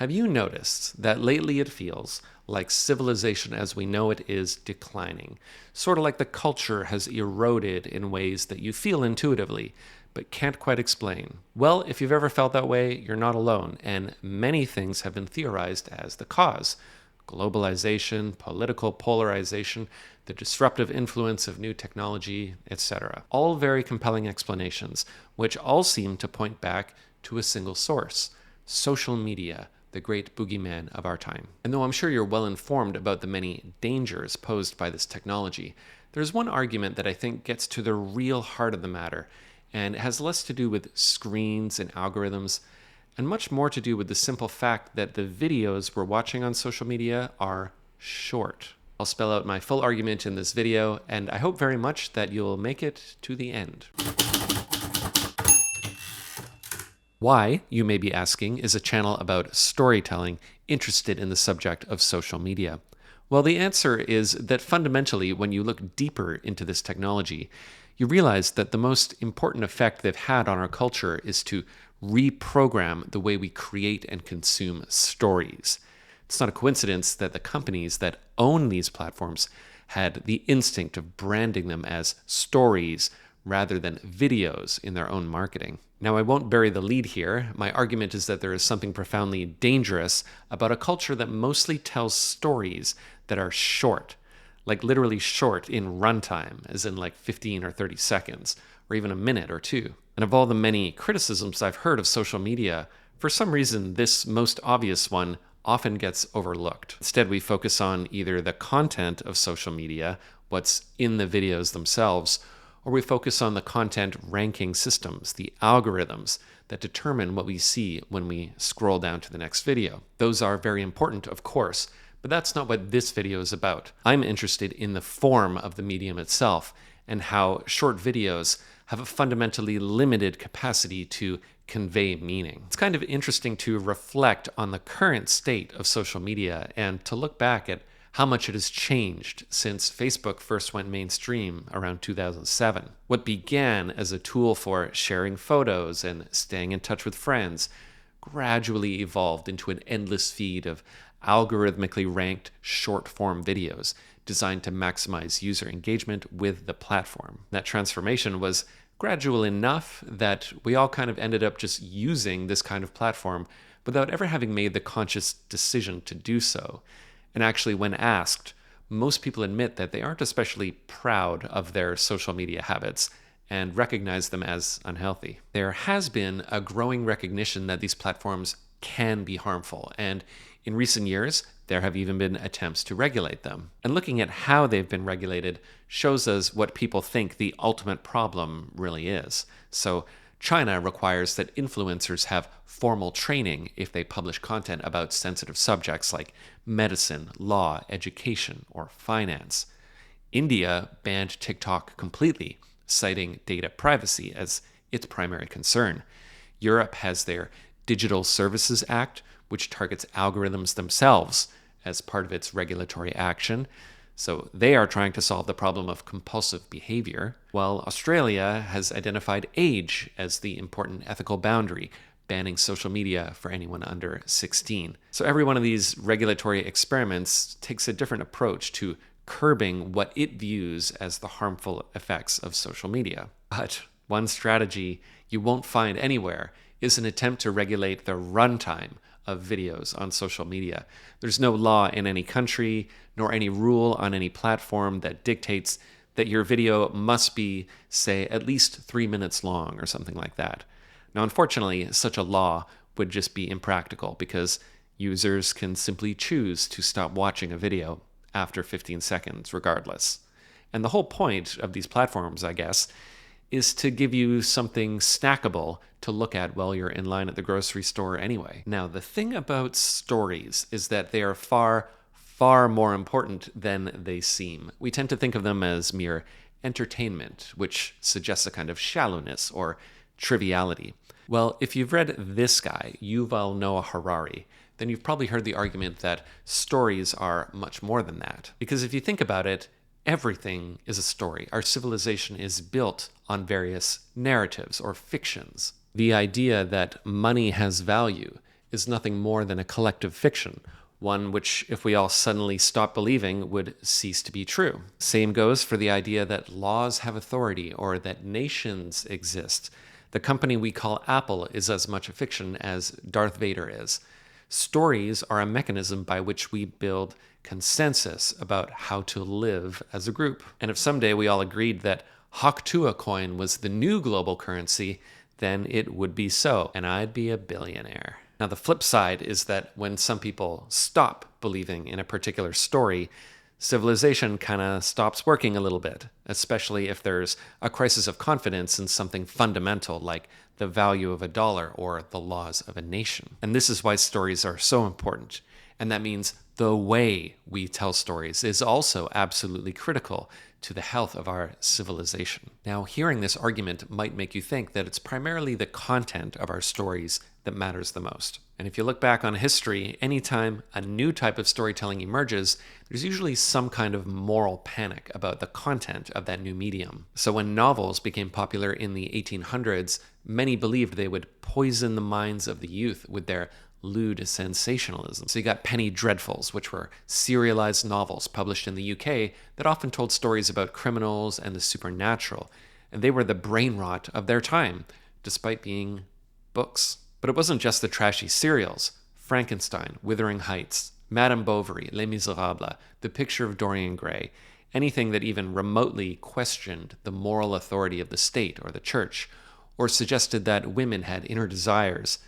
Have you noticed that lately it feels like civilization as we know it is declining? Sort of like the culture has eroded in ways that you feel intuitively, but can't quite explain. Well, if you've ever felt that way, you're not alone, and many things have been theorized as the cause. Globalization, political polarization, the disruptive influence of new technology, etc. All very compelling explanations, which all seem to point back to a single source: social media, the great boogeyman of our time. And though I'm sure you're well informed about the many dangers posed by this technology, there's one argument that I think gets to the real heart of the matter, and it has less to do with screens and algorithms, and much more to do with the simple fact that the videos we're watching on social media are short. I'll spell out my full argument in this video, and I hope very much that you'll make it to the end. Why, you may be asking, is a channel about storytelling interested in the subject of social media? Well, the answer is that fundamentally, when you look deeper into this technology, you realize that the most important effect they've had on our culture is to reprogram the way we create and consume stories. It's not a coincidence that the companies that own these platforms had the instinct of branding them as stories rather than videos in their own marketing. Now, I won't bury the lead here. My argument is that there is something profoundly dangerous about a culture that mostly tells stories that are short, like literally short in runtime, as in like 15 or 30 seconds, or even a minute or two. And of all the many criticisms I've heard of social media, for some reason, this most obvious one often gets overlooked. Instead, we focus on either the content of social media, what's in the videos themselves, or we focus on the content ranking systems, the algorithms that determine what we see when we scroll down to the next video. Those are very important, of course, but that's not what this video is about. I'm interested in the form of the medium itself and how short videos have a fundamentally limited capacity to convey meaning. It's kind of interesting to reflect on the current state of social media and to look back at how much it has changed since Facebook first went mainstream around 2007. What began as a tool for sharing photos and staying in touch with friends gradually evolved into an endless feed of algorithmically ranked short-form videos designed to maximize user engagement with the platform. That transformation was gradual enough that we all kind of ended up just using this kind of platform without ever having made the conscious decision to do so. And actually, when asked, most people admit that they aren't especially proud of their social media habits and recognize them as unhealthy. There has been a growing recognition that these platforms can be harmful, and in recent years, there have even been attempts to regulate them. And looking at how they've been regulated shows us what people think the ultimate problem really is. So China requires that influencers have formal training if they publish content about sensitive subjects like medicine, law, education, or finance. India banned TikTok completely, citing data privacy as its primary concern. Europe has their Digital Services Act, which targets algorithms themselves as part of its regulatory action. So they are trying to solve the problem of compulsive behavior, while Australia has identified age as the important ethical boundary, banning social media for anyone under 16. So every one of these regulatory experiments takes a different approach to curbing what it views as the harmful effects of social media. But one strategy you won't find anywhere is an attempt to regulate the runtime of videos on social media. There's no law in any country, nor any rule on any platform that dictates that your video must be, say, at least 3 minutes long or something like that. Now, unfortunately, such a law would just be impractical because users can simply choose to stop watching a video after 15 seconds regardless. And the whole point of these platforms, I guess, is to give you something snackable to look at while you're in line at the grocery store anyway. Now, the thing about stories is that they are far more important than they seem. We tend to think of them as mere entertainment, which suggests a kind of shallowness or triviality. Well, if you've read this guy, Yuval Noah Harari, then you've probably heard the argument that stories are much more than that. Because if you think about it, everything is a story. Our civilization is built on various narratives or fictions. The idea that money has value is nothing more than a collective fiction, one which, if we all suddenly stop believing, would cease to be true. Same goes for the idea that laws have authority or that nations exist. The company we call Apple is as much a fiction as Darth Vader is. Stories are a mechanism by which we build consensus about how to live as a group. And if someday we all agreed that Haktua coin was the new global currency, then it would be so, and I'd be a billionaire. Now, the flip side is that when some people stop believing in a particular story, civilization kind of stops working a little bit, especially if there's a crisis of confidence in something fundamental like the value of a dollar or the laws of a nation. And this is why stories are so important. And that means the way we tell stories is also absolutely critical to the health of our civilization. Now, hearing this argument might make you think that it's primarily the content of our stories that matters the most. And if you look back on history, anytime a new type of storytelling emerges, there's usually some kind of moral panic about the content of that new medium. So when novels became popular in the 1800s, many believed they would poison the minds of the youth with their lewd sensationalism. So you got penny dreadfuls, which were serialized novels published in the UK that often told stories about criminals and the supernatural. And they were the brain rot of their time, despite being books. But it wasn't just the trashy serials. Frankenstein, Wuthering Heights, Madame Bovary, Les Miserables, The Picture of Dorian Gray, anything that even remotely questioned the moral authority of the state or the church, or suggested that women had inner desires,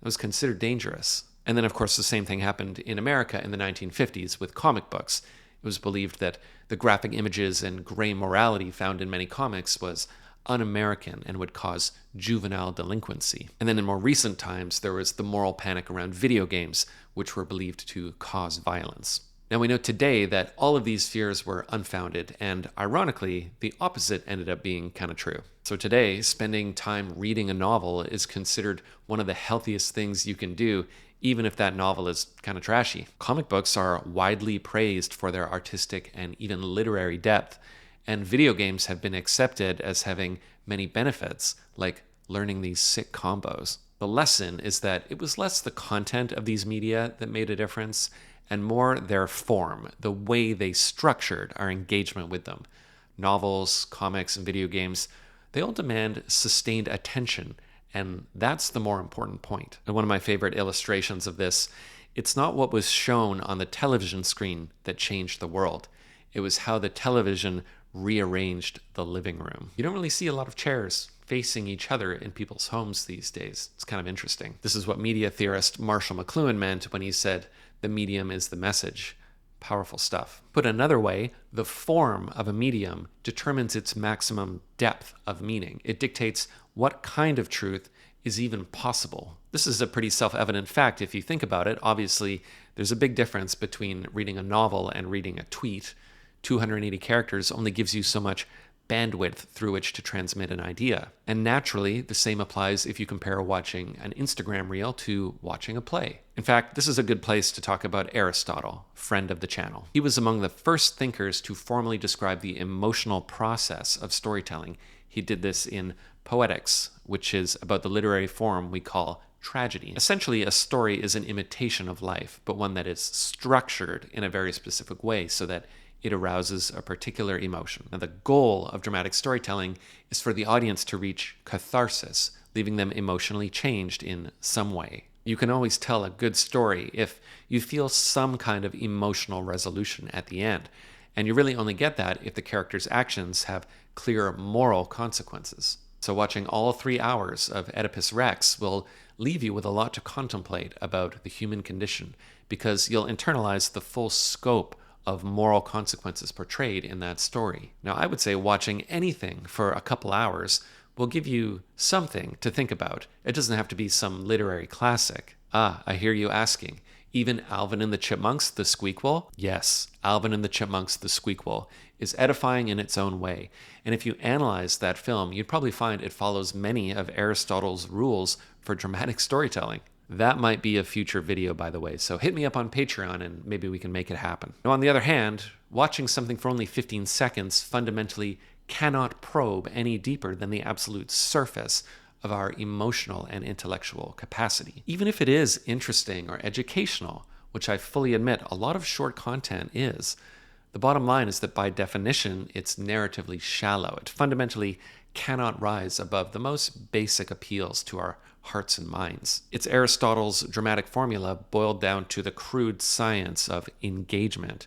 was considered dangerous. And then, of course, the same thing happened in America in the 1950s with comic books. It was believed that the graphic images and gray morality found in many comics was un-American and would cause juvenile delinquency. And then in more recent times, there was the moral panic around video games, which were believed to cause violence. Now, we know today that all of these fears were unfounded, and ironically, the opposite ended up being kind of true. So today, spending time reading a novel is considered one of the healthiest things you can do, even if that novel is kind of trashy. Comic books are widely praised for their artistic and even literary depth, and video games have been accepted as having many benefits, like learning these sick combos. The lesson is that it was less the content of these media that made a difference, and more their form, the way they structured our engagement with them. Novels, comics, and video games, they all demand sustained attention, and that's the more important point. And one of my favorite illustrations of this, it's not what was shown on the television screen that changed the world. It was how the television rearranged the living room. You don't really see a lot of chairs facing each other in people's homes these days. It's kind of interesting. This is what media theorist Marshall McLuhan meant when he said, "The medium is the message." Powerful stuff. Put another way, the form of a medium determines its maximum depth of meaning. It dictates what kind of truth is even possible. This is a pretty self-evident fact if you think about it. Obviously, there's a big difference between reading a novel and reading a tweet. 280 characters only gives you so much bandwidth through which to transmit an idea. And naturally, the same applies if you compare watching an Instagram reel to watching a play. In fact, this is a good place to talk about Aristotle, friend of the channel. He was among the first thinkers to formally describe the emotional process of storytelling. He did this in Poetics, which is about the literary form we call tragedy. Essentially, a story is an imitation of life, but one that is structured in a very specific way so that it arouses a particular emotion. Now, the goal of dramatic storytelling is for the audience to reach catharsis, leaving them emotionally changed in some way. You can always tell a good story if you feel some kind of emotional resolution at the end, and you really only get that if the character's actions have clear moral consequences. So watching all 3 hours of Oedipus Rex will leave you with a lot to contemplate about the human condition, because you'll internalize the full scope of moral consequences portrayed in that story. Now, I would say watching anything for a couple hours will give you something to think about. It doesn't have to be some literary classic. I hear you asking, even Alvin and the Chipmunks, the Squeakquel? Yes, Alvin and the Chipmunks, the Squeakquel is edifying in its own way. And if you analyze that film, you'd probably find it follows many of Aristotle's rules for dramatic storytelling. That might be a future video, by the way, so hit me up on Patreon and maybe we can make it happen. Now, on the other hand, watching something for only 15 seconds fundamentally cannot probe any deeper than the absolute surface of our emotional and intellectual capacity. Even if it is interesting or educational, which I fully admit a lot of short content is, the bottom line is that by definition, it's narratively shallow. It fundamentally cannot rise above the most basic appeals to our hearts and minds. It's Aristotle's dramatic formula boiled down to the crude science of engagement.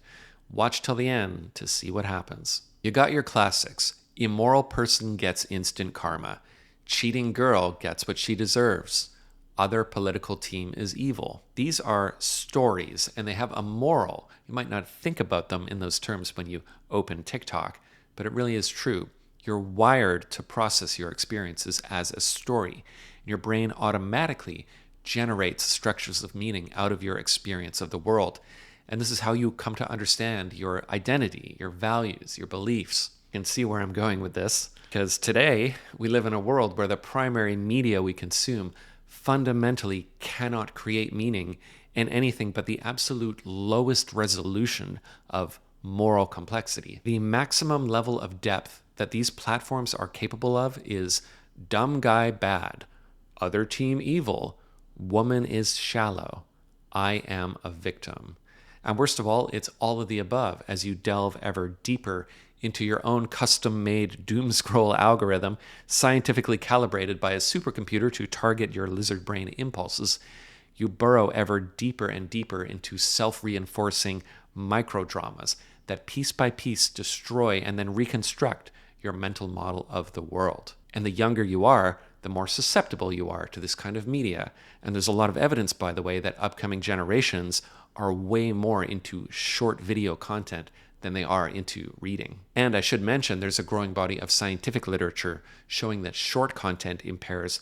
Watch till the end to see what happens. You got your classics. Immoral person gets instant karma. Cheating girl gets what she deserves. Other political team is evil. These are stories, and they have a moral. You might not think about them in those terms when you open TikTok, but it really is true. You're wired to process your experiences as a story. Your brain automatically generates structures of meaning out of your experience of the world. And this is how you come to understand your identity, your values, your beliefs. You can see where I'm going with this, because today we live in a world where the primary media we consume fundamentally cannot create meaning in anything but the absolute lowest resolution of moral complexity. The maximum level of depth that these platforms are capable of is dumb guy bad, other team evil, woman is shallow, I am a victim. And worst of all, it's all of the above as you delve ever deeper into your own custom-made doom scroll algorithm, scientifically calibrated by a supercomputer to target your lizard brain impulses. You burrow ever deeper and deeper into self-reinforcing microdramas that piece by piece destroy and then reconstruct your mental model of the world. And the younger you are, the more susceptible you are to this kind of media. And there's a lot of evidence, by the way, that upcoming generations are way more into short video content than they are into reading. And I should mention there's a growing body of scientific literature showing that short content impairs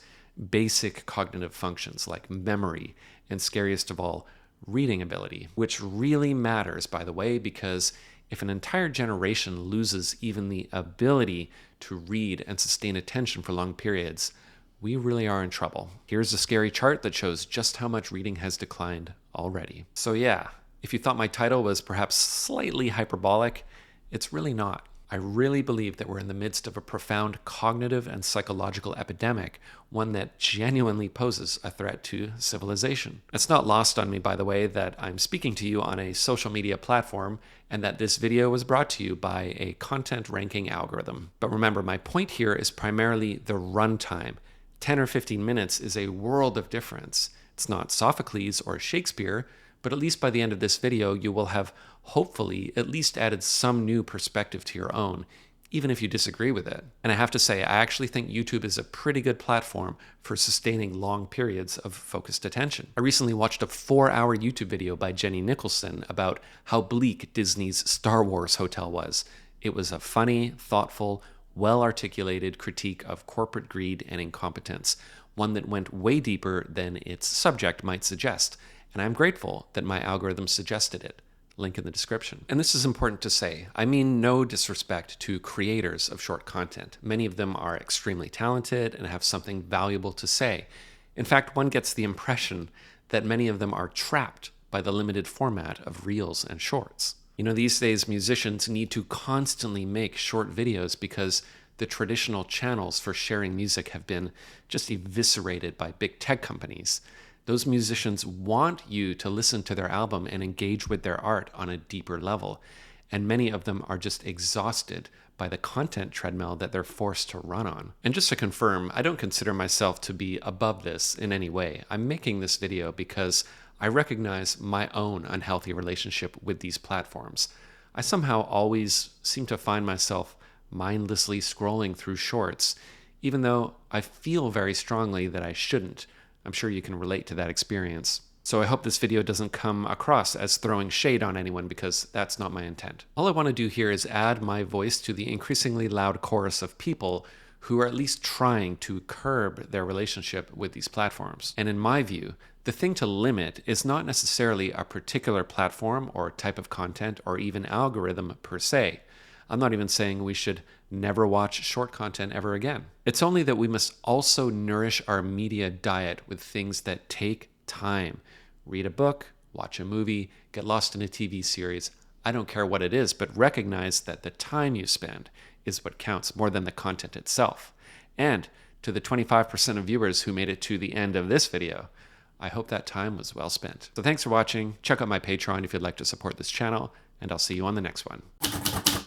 basic cognitive functions like memory and, scariest of all, reading ability, which really matters, by the way, because if an entire generation loses even the ability to read and sustain attention for long periods, we really are in trouble. Here's a scary chart that shows just how much reading has declined already. So yeah, if you thought my title was perhaps slightly hyperbolic, it's really not. I really believe that we're in the midst of a profound cognitive and psychological epidemic, one that genuinely poses a threat to civilization. It's not lost on me, by the way, that I'm speaking to you on a social media platform and that this video was brought to you by a content ranking algorithm. But remember, my point here is primarily the runtime. 10 or 15 minutes is a world of difference. It's not Sophocles or Shakespeare, but at least by the end of this video, you will have hopefully at least added some new perspective to your own, even if you disagree with it. And I have to say, I actually think YouTube is a pretty good platform for sustaining long periods of focused attention. I recently watched a 4-hour YouTube video by Nicholson about how bleak Disney's Star Wars hotel was. It was a funny, thoughtful, well-articulated critique of corporate greed and incompetence, one that went way deeper than its subject might suggest. And I'm grateful that my algorithm suggested it. Link in the description. And this is important to say. I mean no disrespect to creators of short content. Many of them are extremely talented and have something valuable to say. In fact, one gets the impression that many of them are trapped by the limited format of reels and shorts. You know, these days musicians need to constantly make short videos because the traditional channels for sharing music have been just eviscerated by big tech companies. Those musicians want you to listen to their album and engage with their art on a deeper level. And many of them are just exhausted by the content treadmill that they're forced to run on. And just to confirm, I don't consider myself to be above this in any way. I'm making this video because I recognize my own unhealthy relationship with these platforms. I somehow always seem to find myself mindlessly scrolling through shorts, even though I feel very strongly that I shouldn't. I'm sure you can relate to that experience. So I hope this video doesn't come across as throwing shade on anyone, because that's not my intent. All I want to do here is add my voice to the increasingly loud chorus of people who are at least trying to curb their relationship with these platforms. And in my view, the thing to limit is not necessarily a particular platform or type of content or even algorithm per se. I'm not even saying we should never watch short content ever again. It's only that we must also nourish our media diet with things that take time. Read a book, watch a movie, get lost in a TV series. I don't care what it is, but recognize that the time you spend is what counts more than the content itself. And To the 25% of viewers who made it to the end of this video, I hope that time was well spent. So thanks for watching. Check out my Patreon if you'd like to support this channel, and I'll see you on the next one.